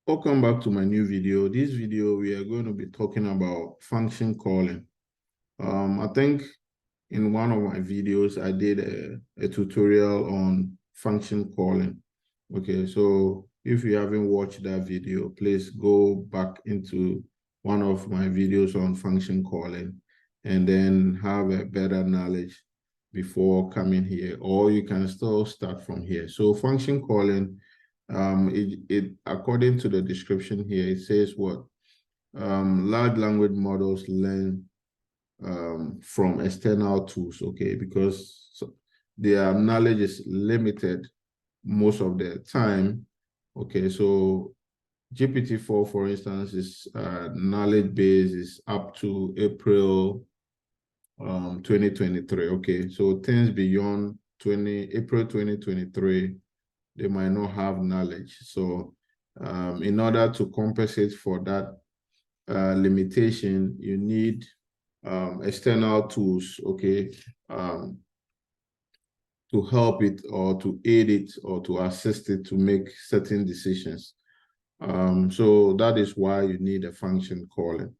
Welcome back to my new video. This video, we are going to be talking about function calling. I think in one of my videos, I did a tutorial on function calling. Okay, so if you haven't watched that video, please go back into one of my videos on function calling and then have a better knowledge before coming here, or you can still start from here. So function calling, it according to the description here, it says what large language models learn from external tools, okay, because their knowledge is limited most of the time. Okay, so GPT-4, for instance, is knowledge base is up to April 2023. Okay, so things beyond April 2023, they might not have knowledge. So in order to compensate for that limitation, you need external tools, okay, to help it or to aid it or to assist it to make certain decisions. So that is why you need a function calling.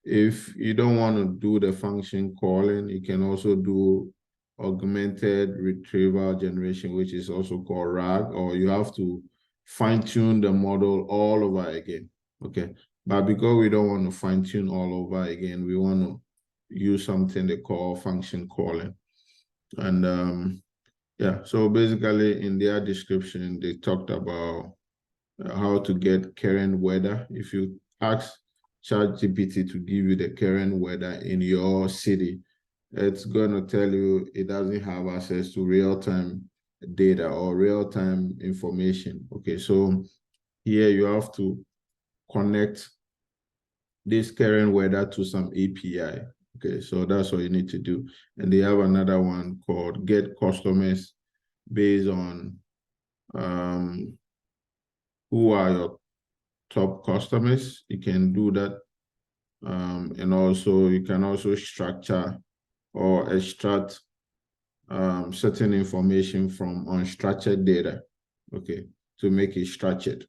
If you don't want to do the function calling, you can also do augmented retrieval generation, which is also called RAG, or you have to fine-tune the model all over again. Okay, but because we don't want to fine-tune all over again, we want to use something they call function calling. And yeah, so basically in their description, they talked about how to get current weather. If you ask ChatGPT to give you the current weather in your city, it's going to tell you it doesn't have access to real-time data or real-time information. Okay, so here you have to connect this current weather to some API. Okay, so that's what you need to do. And they have another one called get customers based on who are your top customers. You can do that. And also you can also structure or extract certain information from unstructured data, okay, to make it structured.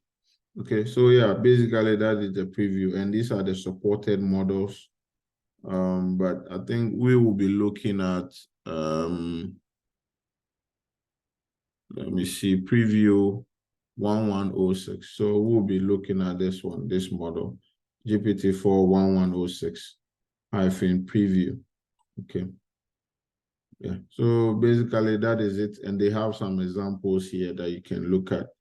Okay, so yeah, basically that is the preview, and these are the supported models. But I think we will be looking at, let me see, preview 1106. So we'll be looking at this one, this model, GPT-4 1106 hyphen preview. Okay. Yeah, so basically that is it. And they have some examples here that you can look at.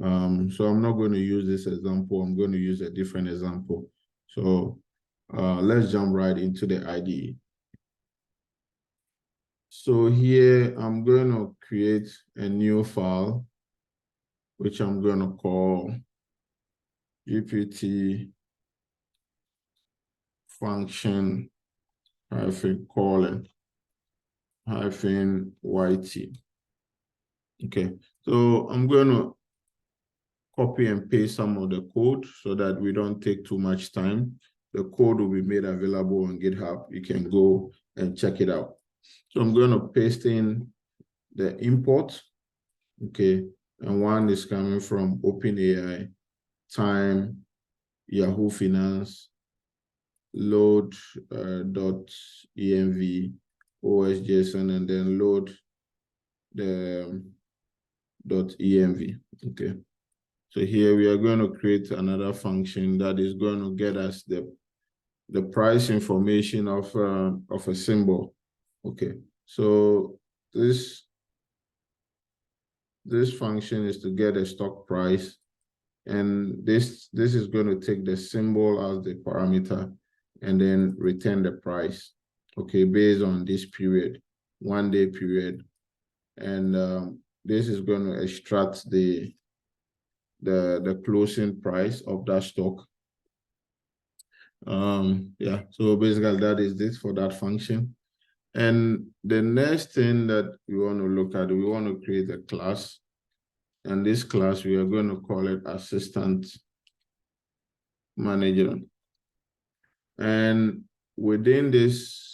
So I'm not going to use this example. I'm going to use a different example. So let's jump right into the IDE. So here I'm going to create a new file, which I'm going to call GPT function hyphen calling hyphen YT. Okay, so I'm going to copy and paste some of the code so that we don't take too much time. The code will be made available on GitHub. You can go and check it out. So I'm going to paste in the import, okay, and one is coming from OpenAI, time, Yahoo Finance, load .env, OSJSON, and then load the .env, okay. So here we are going to create another function that is going to get us the price information of a symbol. Okay, so this function is to get a stock price, and this is going to take the symbol as the parameter and then return the price. Okay, based on this period, 1 day period, and this is going to extract the closing price of that stock. Yeah, so basically that is it for that function. And the next thing that we want to look at, we want to create a class, and this class we are going to call it assistant manager. And within this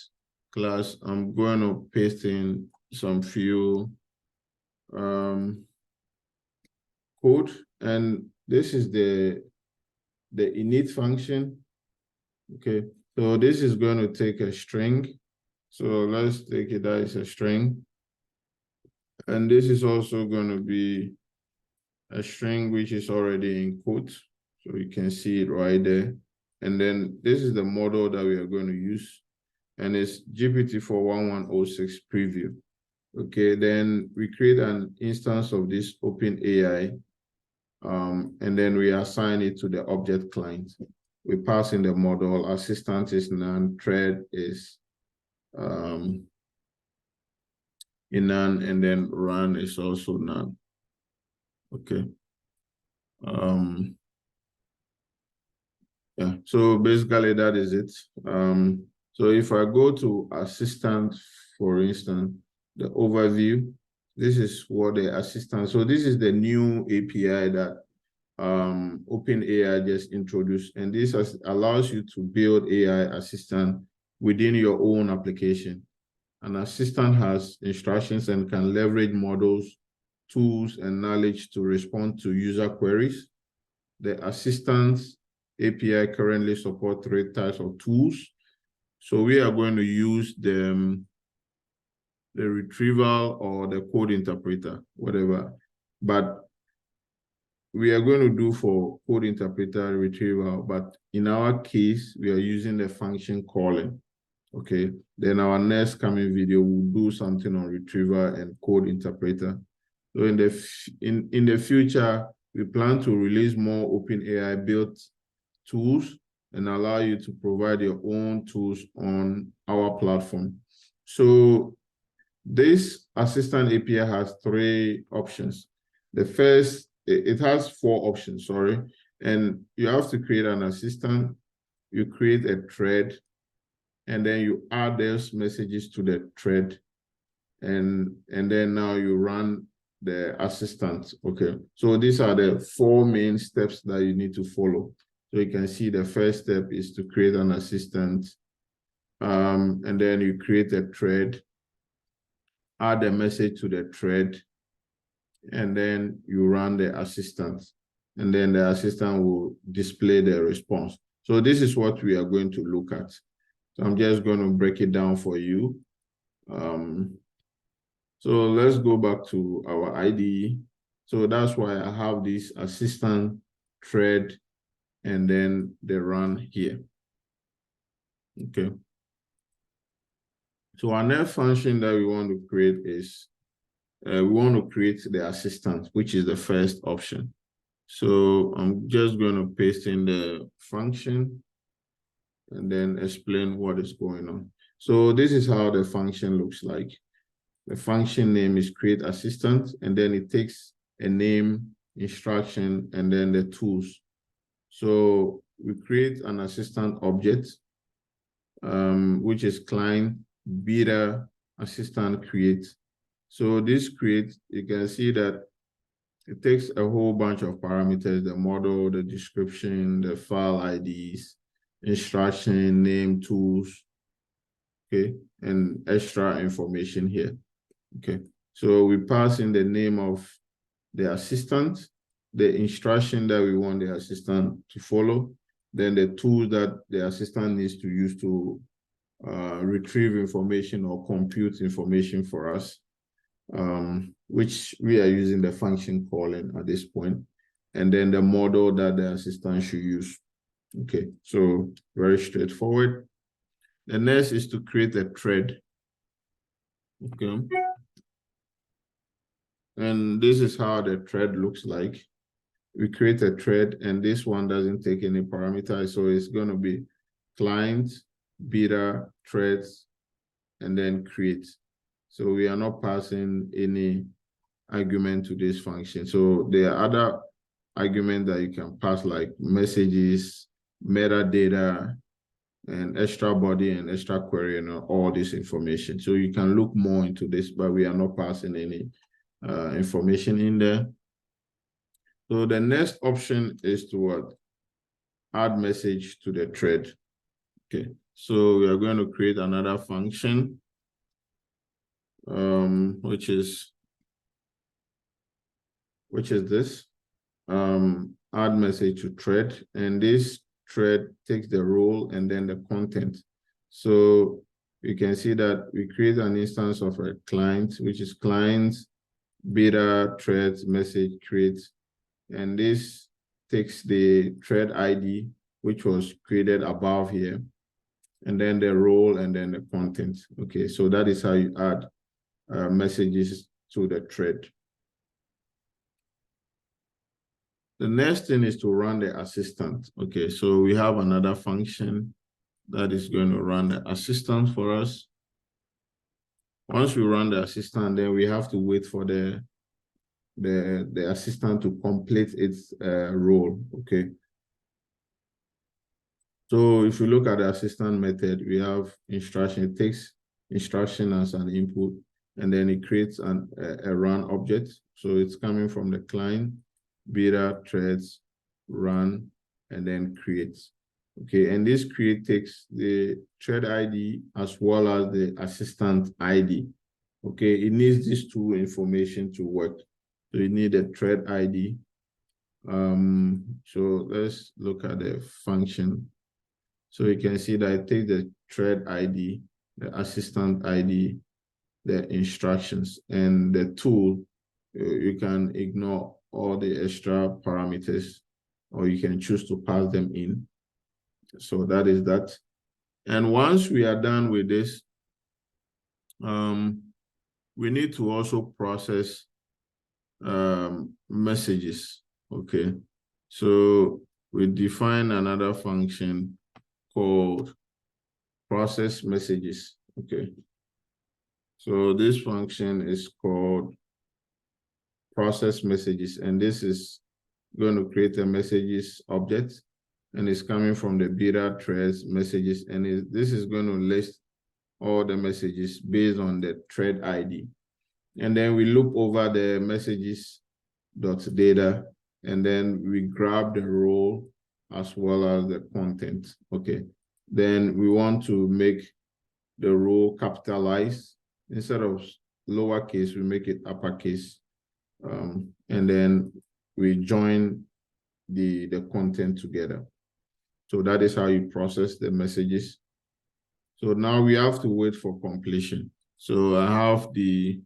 class, I'm going to paste in some few code, and this is the the init function. Okay, so this is going to take a string. So let's take it that is a string. And this is also going to be a string which is already in quotes. So you can see it right there. And then this is the model that we are going to use. And it's GPT-41106 preview. Okay, then we create an instance of this OpenAI. And then we assign it to the object client. We pass in the model, assistant is none, thread is in none, and then run is also none. Okay. Yeah, so basically that is it. So if I go to assistant, for instance, the overview, this is what the assistant, so this is the new API that OpenAI just introduced, and this allows you to build AI assistant within your own application. An assistant has instructions and can leverage models, tools, and knowledge to respond to user queries. The assistant API currently supports 3 types of tools. So we are going to use the retrieval or the code interpreter, whatever. But we are going to do for code interpreter retrieval, but in our case, we are using the function calling. Okay, then our next coming video will do something on retrieval and code interpreter. So in the future, we plan to release more OpenAI-built tools and allow you to provide your own tools on our platform. So this assistant API has 3 options. The first, it has 4 options, sorry. And you have to create an assistant, you create a thread, and then you add those messages to the thread. And then now you run the assistant. Okay, so these are the 4 main steps that you need to follow. So you can see the first step is to create an assistant, and then you create a thread, add a message to the thread, and then you run the assistant, and then the assistant will display the response. So this is what we are going to look at. So I'm just going to break it down for you. So let's go back to our IDE. So that's why I have this assistant thread and then the run here. Okay. So our next function that we want to create is we want to create the assistant, which is the first option. So I'm just going to paste in the function and then explain what is going on. So this is how the function looks like. The function name is create assistant, and then it takes a name, instruction, and then the tools. So we create an assistant object, which is client beta assistant create. So this create, you can see that it takes a whole bunch of parameters, the model, the description, the file IDs, instruction, name, tools, okay, and extra information here. Okay, so we pass in the name of the assistant, the instruction that we want the assistant to follow, then the tool that the assistant needs to use to retrieve information or compute information for us, which we are using the function calling at this point, and then the model that the assistant should use. Okay, so very straightforward. The next is to create a thread. Okay. And this is how the thread looks like. We create a thread, and this one doesn't take any parameters, so it's going to be client, beta, threads, and then create. So we are not passing any argument to this function. So there are other arguments that you can pass, like messages, metadata, and extra body and extra query, and all this information. So you can look more into this, but we are not passing any information in there. So the next option is to what? Add message to the thread. Okay, so we are going to create another function, which is this. add message to thread, and this thread takes the role and then the content. So you can see that we create an instance of a client, which is clients beta threads message create, and this takes the thread ID, which was created above here, and then the role and then the content. Okay, so that is how you add messages to the thread. The next thing is to run the assistant. Okay, so we have another function that is going to run the assistant for us. Once we run the assistant, then we have to wait for the assistant to complete its role. Okay. So if you look at the assistant method, we have instruction. It takes instruction as an input, and then it creates a run object. So it's coming from the client, beta threads, run, and then creates. Okay, and this create takes the thread ID as well as the assistant ID. Okay, it needs these two information to work. So you need a thread ID. So let's look at the function. So you can see that it takes the thread ID, the assistant ID, the instructions, and the tool. You can ignore all the extra parameters, or you can choose to pass them in. So that is that. And once we are done with this, we need to also process messages. Okay, so we define another function called process messages. Okay, so this function is called process messages, and this is going to create a messages object, and it's coming from the beta threads messages, and this is going to list all the messages based on the thread ID. And then we loop over the messages.data, and then we grab the role as well as the content. Okay, then we want to make the role capitalized. Instead of lowercase, we make it uppercase, and then we join the content together. So that is how you process the messages. So now we have to wait for completion. So I have the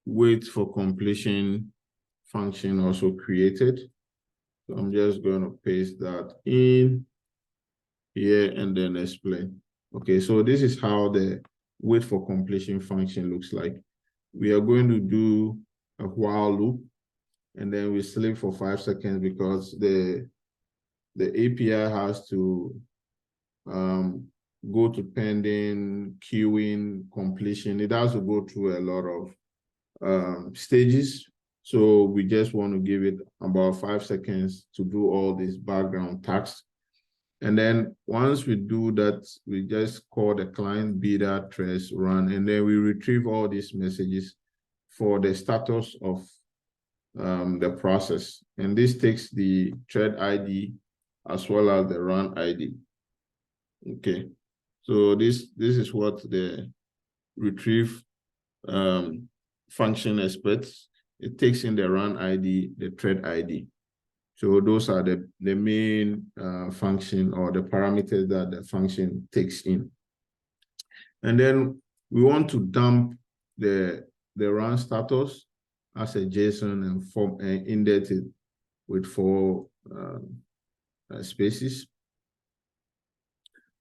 wait for completion function also created. So I'm just going to paste that in here and then explain. Okay, so this is how the wait for completion function looks like. We are going to do a while loop, and then we sleep for 5 seconds because the API has to go to pending, queuing, completion. It has to go through a lot of stages. So we just want to give it about 5 seconds to do all these background tasks. And then once we do that, we just call the client beta threads run, and then we retrieve all these messages for the status of the process. And this takes the thread ID as well as the run ID. Okay, so this is what the retrieve function expects. It takes in the run ID, the thread ID. So those are the main function or the parameters that the function takes in. And then we want to dump the run status as a JSON and form and indent it with 4 spaces.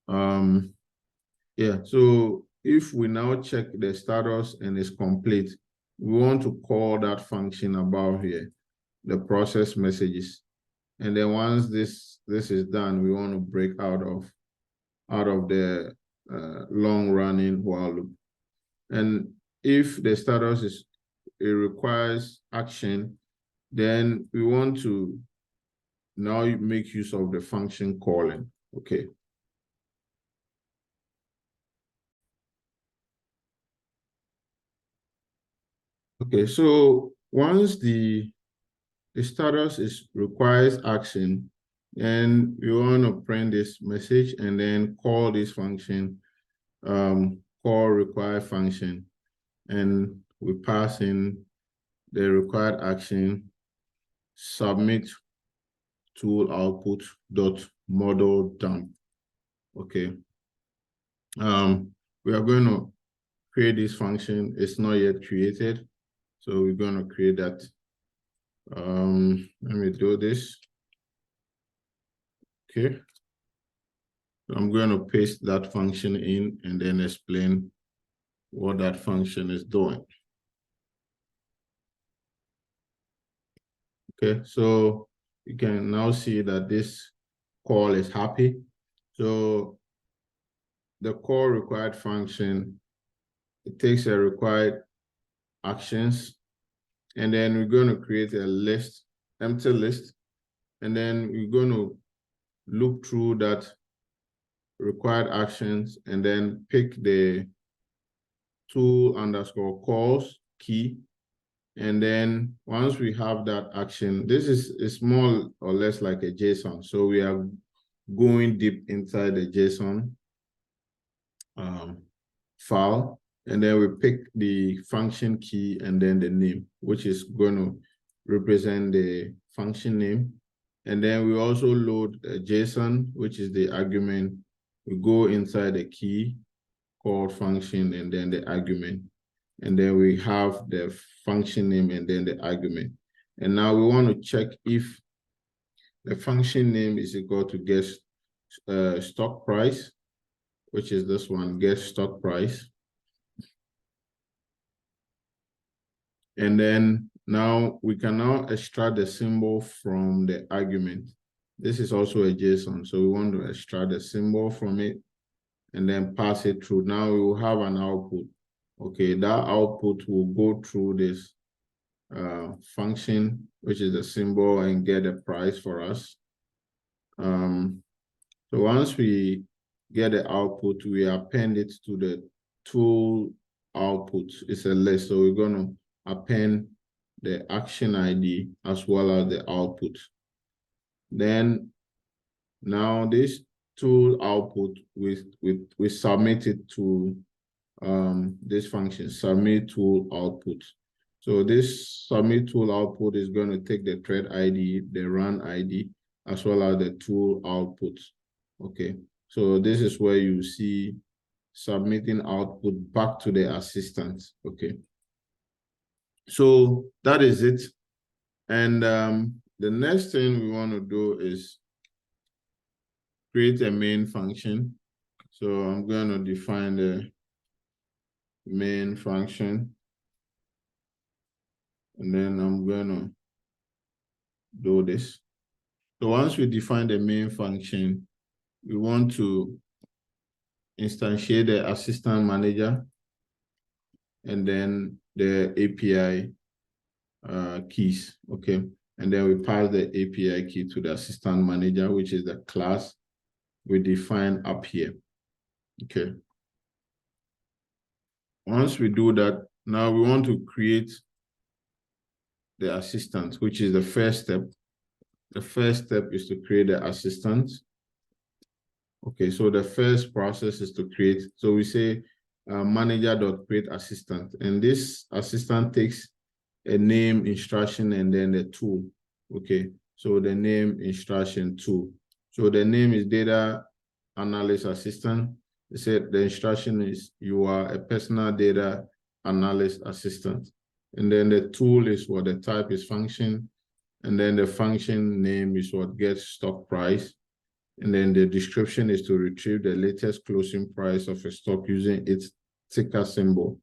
Yeah, so if we now check the status and it's complete, we want to call that function above here, the process messages. And then once this is done, we want to break out of the long running while loop. And if the status is it requires action, then we want to now make use of the function calling. Okay. Okay, so once the status requires action, and we want to print this message and then call this function, call require function, and we pass in the required action, submit tool output dot model dump. Okay. We are going to create this function. It's not yet created, so we're going to create that. Let me do this. Okay. So I'm going to paste that function in and then explain what that function is doing. Okay, so you can now see that this call is happy. So the call required function, it takes a required actions, and then we're going to create a list, empty list, and then we're going to look through that required actions and then pick the tool underscore calls key. And then once we have that action, this is more or less like a JSON. So we are going deep inside the JSON file, and then we pick the function key and then the name, which is going to represent the function name. And then we also load a JSON, which is the argument. We go inside the key called function and then the argument. And then we have the function name and then the argument. And now we want to check if the function name is equal to get stock price, which is this one, get stock price. And then now we can now extract the symbol from the argument. This is also a JSON, so we want to extract the symbol from it and then pass it through. Now we will have an output. Okay, that output will go through this function, which is the symbol, and get a price for us. So once we get the output, we append it to the tool output. It's a list, so we're going to append the action ID as well as the output. Then now this tool output, we submit it to this function, submit tool output. So this submit tool output is going to take the thread ID, the run ID, as well as the tool output. Okay, so this is where you see submitting output back to the assistant. Okay, so that is it. And the next thing we want to do is create a main function. So I'm going to define the main function. And then I'm going to do this. So once we define the main function, we want to instantiate the assistant manager and then the API keys, okay? And then we pass the API key to the assistant manager, which is the class we define up here, okay? Once we do that, now we want to create the assistant, which is the first step. The first step is to create the assistant. Okay, so the first process is to create. So we say manager.create assistant, and this assistant takes a name, instruction, and then the tool. Okay, so the name, instruction, tool. So the name is data analyst assistant. They said the instruction is you are a personal data analyst assistant. And then the tool is what the type is function. And then the function name is what gets stock price. And then the description is to retrieve the latest closing price of a stock using its ticker symbol.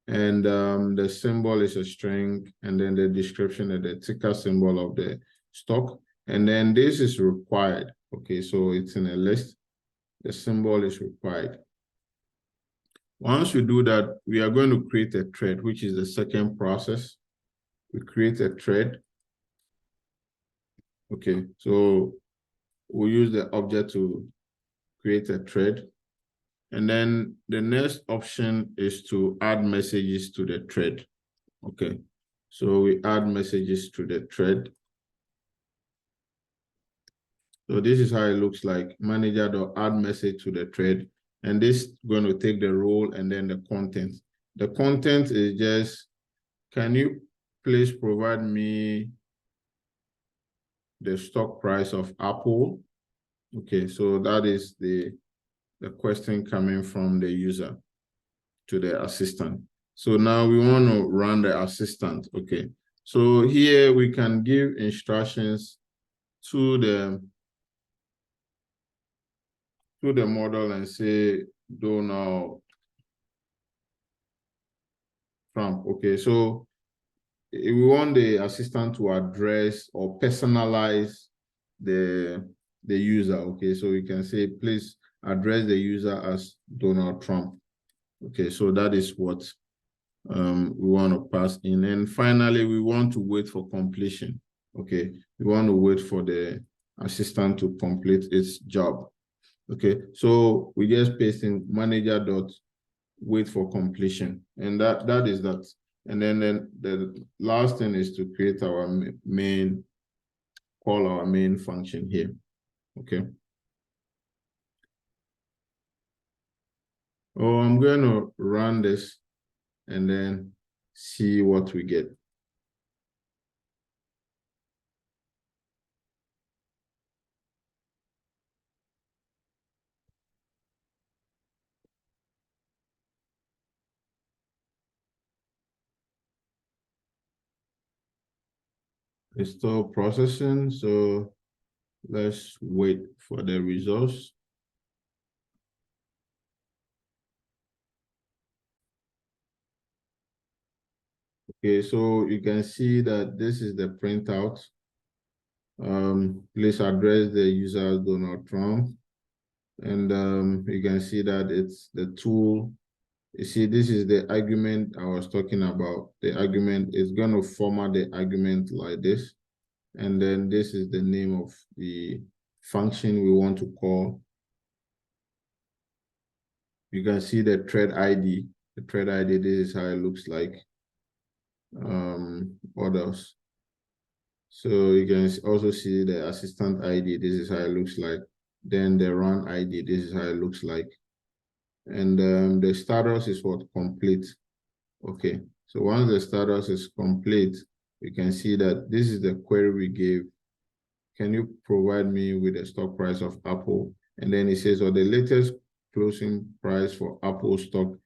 And the symbol is a string, and then the description is the ticker symbol of the stock. And then this is required. Okay, so it's in a list. The symbol is required. Once we do that, we are going to create a thread, which is the second process. We create a thread. Okay, so we'll use the object to create a thread. And then the next option is to add messages to the thread. Okay, so we add messages to the thread. So this is how it looks like. Manager.add message to the thread. And this is going to take the role and then the content. The content is just, can you please provide me the stock price of Apple. Okay, so that is the question coming from the user to the assistant. So now we want to run the assistant. Okay, so here we can give instructions to the model and say Donald Trump. Okay, so we want the assistant to address or personalize the user. Okay, so we can say, please address the user as Donald Trump. Okay, so that is what we want to pass in. And finally, we want to wait for completion. Okay, we want to wait for the assistant to complete its job. Okay, so we just paste in manager.wait for completion, and that is that. And then the last thing is to create our main, call our main function here. Okay. Oh, I'm going to run this and then see what we get. It's still processing, so let's wait for the results. Okay, so you can see that this is the printout. Please address the user as Donald Trump. And you can see that it's the tool. You see, this is the argument I was talking about. The argument is going to format the argument like this. And then this is the name of the function we want to call. You can see the thread ID. The thread ID, this is how it looks like. What else? So you can also see the assistant ID. This is how it looks like. Then the run ID, this is how it looks like. And the status is what? Complete. Okay, so once the status is complete, you can see that this is the query we gave. Can you provide me with the stock price of Apple? And then it says, the latest closing price for Apple stock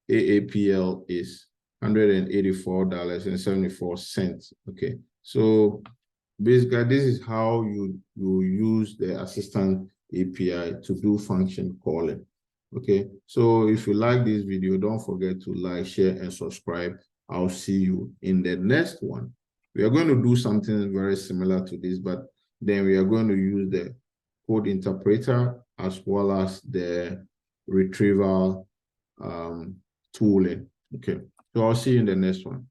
AAPL is $184.74. Okay, so basically this is how you use the assistant API to do function calling. Okay, so if you like this video, don't forget to like, share, and subscribe. I'll see you in the next one. We are going to do something very similar to this, but then we are going to use the code interpreter as well as the retrieval tooling. Okay, so I'll see you in the next one.